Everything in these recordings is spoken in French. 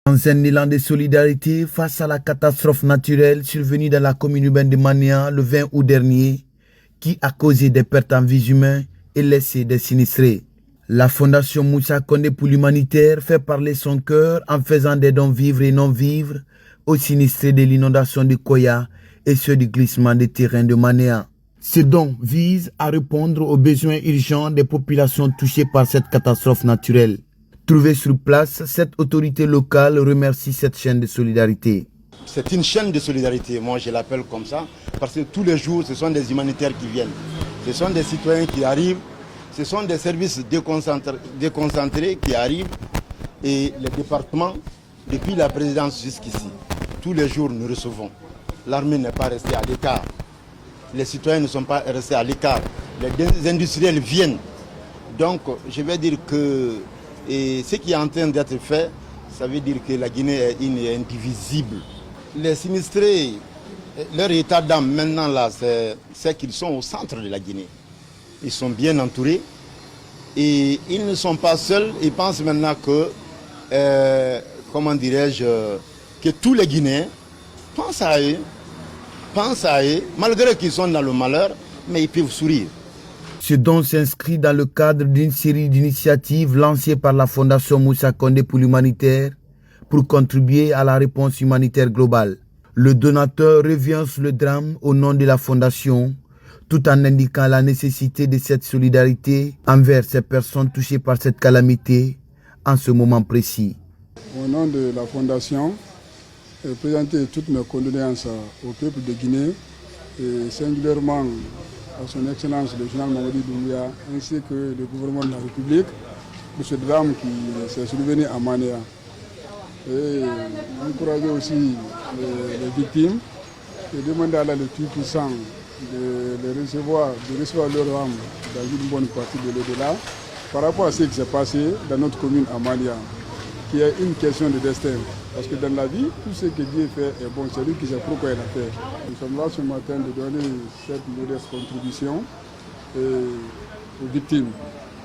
Dans un élan de solidarité face à la catastrophe naturelle survenue dans la commune urbaine de Mania le 20 août dernier, qui a causé des pertes en vies humaines et laissé des sinistrés. La Fondation Moussa Condé pour l'humanitaire fait parler son cœur en faisant des dons vivres et non-vivres aux sinistrés de l'inondation de Koya et ceux du glissement des terrains de Mania. Ce don vise à répondre aux besoins urgents des populations touchées par cette catastrophe naturelle. Trouvée sur place, cette autorité locale remercie cette chaîne de solidarité. C'est une chaîne de solidarité, moi je l'appelle comme ça, parce que tous les jours ce sont des humanitaires qui viennent. Ce sont des citoyens qui arrivent, ce sont des services déconcentrés qui arrivent et les départements, depuis la présidence jusqu'ici, tous les jours nous recevons. L'armée n'est pas restée à l'écart, les citoyens ne sont pas restés à l'écart, les industriels viennent. Donc je vais dire que ce qui est en train d'être fait, ça veut dire que la Guinée est une et indivisible. Les sinistrés, leur état d'âme maintenant là, c'est qu'ils sont au centre de la Guinée. Ils sont bien entourés et ils ne sont pas seuls. Ils pensent maintenant que, comment dirais-je, que tous les Guinéens pensent à eux, malgré qu'ils sont dans le malheur, mais ils peuvent sourire. Ce don s'inscrit dans le cadre d'une série d'initiatives lancées par la Fondation Moussa Condé pour l'humanitaire pour contribuer à la réponse humanitaire globale. Le donateur revient sur le drame au nom de la Fondation, tout en indiquant la nécessité de cette solidarité envers ces personnes touchées par cette calamité en ce moment précis. Au nom de la Fondation, je présente toutes mes condoléances au peuple de Guinée et singulièrement à son Excellence le général Mamadi Doumbouya ainsi que le gouvernement de la République pour ce drame qui s'est survenu à Mania. Et encourager aussi les victimes et demander à la le Tout-Puissant de recevoir leur âme dans une bonne partie de l'au-delà par rapport à ce qui s'est passé dans notre commune à Mania, qui est une question de destin. Parce que dans la vie, tout ce que Dieu fait est bon, c'est lui qui sait pourquoi il a fait. Nous sommes là ce matin de donner cette modeste contribution aux victimes,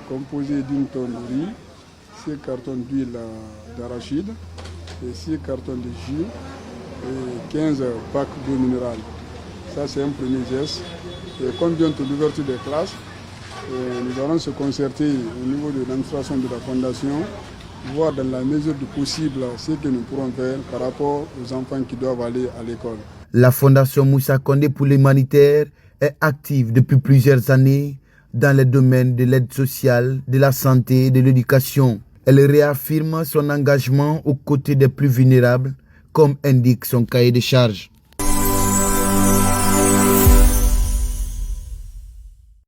composée d'une tonne de riz, 6 cartons d'huile d'arachide, et 6 cartons de jus et 15 packs d'eau minérale. Ça, c'est un premier geste. Et comme bientôt l'ouverture des classes, nous allons se concerter au niveau de l'administration de la Fondation, voir dans la mesure du possible ce que nous pourrons faire par rapport aux enfants qui doivent aller à l'école. La Fondation Moussa Condé pour l'humanitaire est active depuis plusieurs années dans les domaines de l'aide sociale, de la santé et de l'éducation. Elle réaffirme son engagement aux côtés des plus vulnérables, comme indique son cahier de charges.